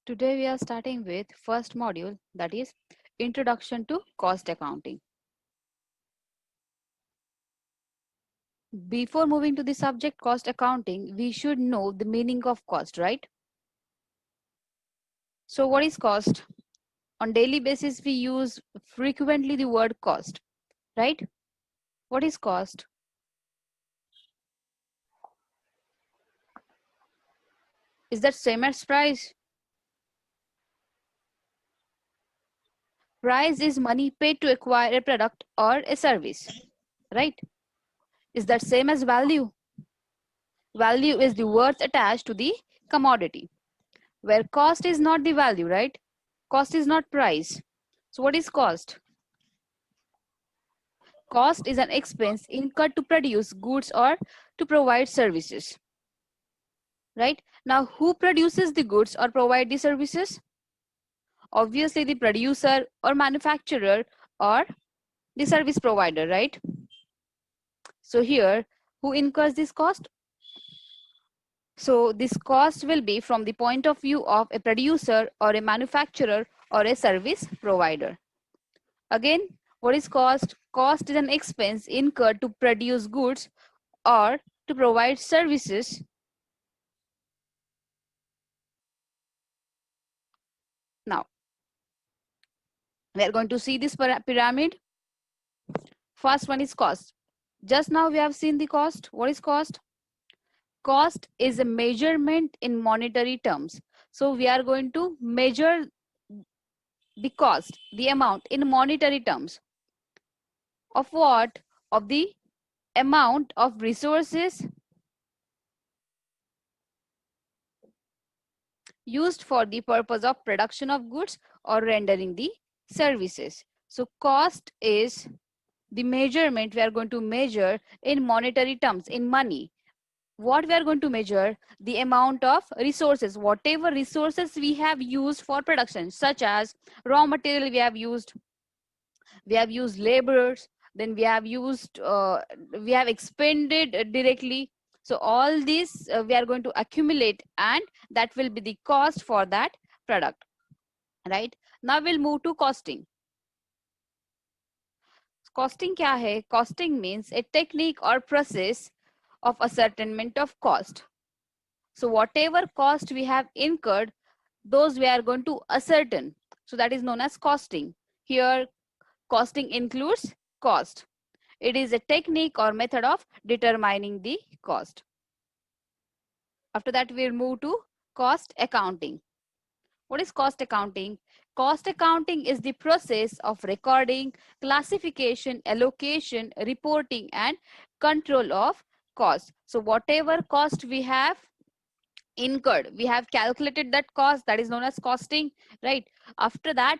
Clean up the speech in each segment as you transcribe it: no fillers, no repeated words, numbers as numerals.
Today we are starting with first module, that is Introduction to Cost Accounting. Before moving to the subject cost accounting, we should know the meaning of cost, right? So what is cost? On daily basis we use frequently the word cost, right? What is cost? Is that same as price? Price is money paid to acquire a product or a service, right? Is that same as value? Value is the worth attached to the commodity, where cost is not the value, right? Cost is not price. So what is cost? Cost is an expense incurred to produce goods or to provide services, right? Now, who produces the goods or provide the services? Obviously, the producer or manufacturer or the service provider, right? So here, who incurs this cost? So this cost will be from the point of view of a producer or a manufacturer or a service provider. Again, what is cost? Cost is an expense incurred to produce goods or to provide services. Now, we are going to see this pyramid. First one is cost. Just now we have seen the cost. What is cost? Cost is a measurement in monetary terms. So we are going to measure the cost, the amount in monetary terms. Of what? Of the amount of resources used for the purpose of production of goods or rendering the services. So cost is the measurement we are going to measure in monetary terms, in money. What we are going to measure? The amount of resources, whatever resources we have used for production, such as raw material we have used laborers, then we have expended directly. So all these we are going to accumulate, and that will be the cost for that product, right? Now we'll move to costing. Costing क्या है? Costing means a technique or process of ascertainment of cost. So whatever cost we have incurred, those we are going to ascertain. So that is known as costing. Here, costing includes cost. It is a technique or method of determining the cost. After that, we'll move to cost accounting. What is cost accounting? Cost accounting is the process of recording, classification, allocation, reporting, and control of cost. So whatever cost we have incurred, we have calculated that cost, that is known as costing, right? After that,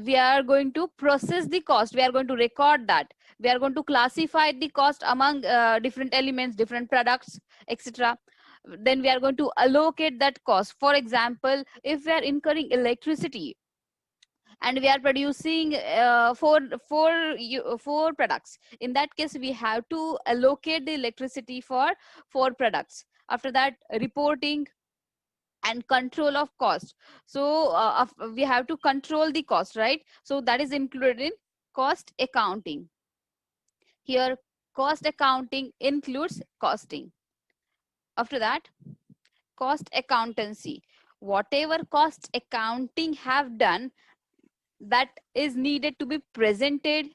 we are going to process the cost, we are going to record that, we are going to classify the cost among different elements, different products, etc. Then we are going to allocate that cost. For example, if we are incurring electricity and we are producing four products, in that case we have to allocate the electricity for 4 products. After that, reporting and control of cost. So we have to control the cost, right? So that is included in cost accounting. Here, cost accounting includes costing. After that, cost accountancy. Whatever cost accounting have done, that is needed to be presented,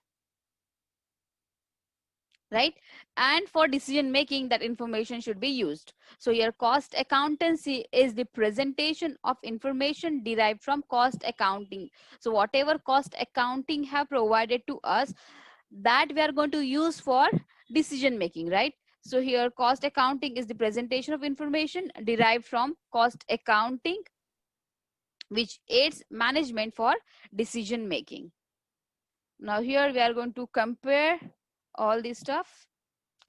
right? And for decision making, that information should be used. So your cost accountancy is the presentation of information derived from cost accounting. So whatever cost accounting have provided to us, that we are going to use for decision making, right? So here, cost accounting is the presentation of information derived from cost accounting, which aids management for decision making. Now here we are going to compare all this stuff.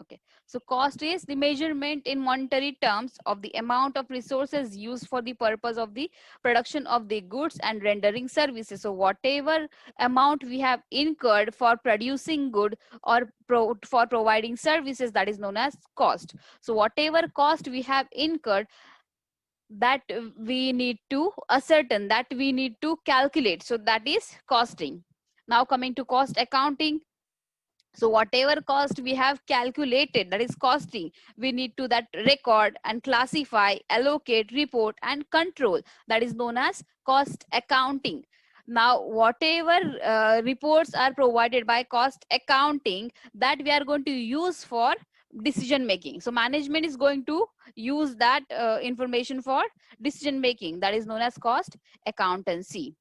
Okay, so cost is the measurement in monetary terms of the amount of resources used for the purpose of the production of the goods and rendering services. So whatever amount we have incurred for producing good or for providing services, that is known as cost. So whatever cost we have incurred, that we need to ascertain, that we need to calculate. So that is costing. Now coming to cost accounting. So whatever cost we have calculated, that is costing, we need to that record and classify, allocate, report and control. That is known as cost accounting. Now whatever reports are provided by cost accounting, that we are going to use for decision making. So management is going to use that information for decision making. That is known as cost accountancy.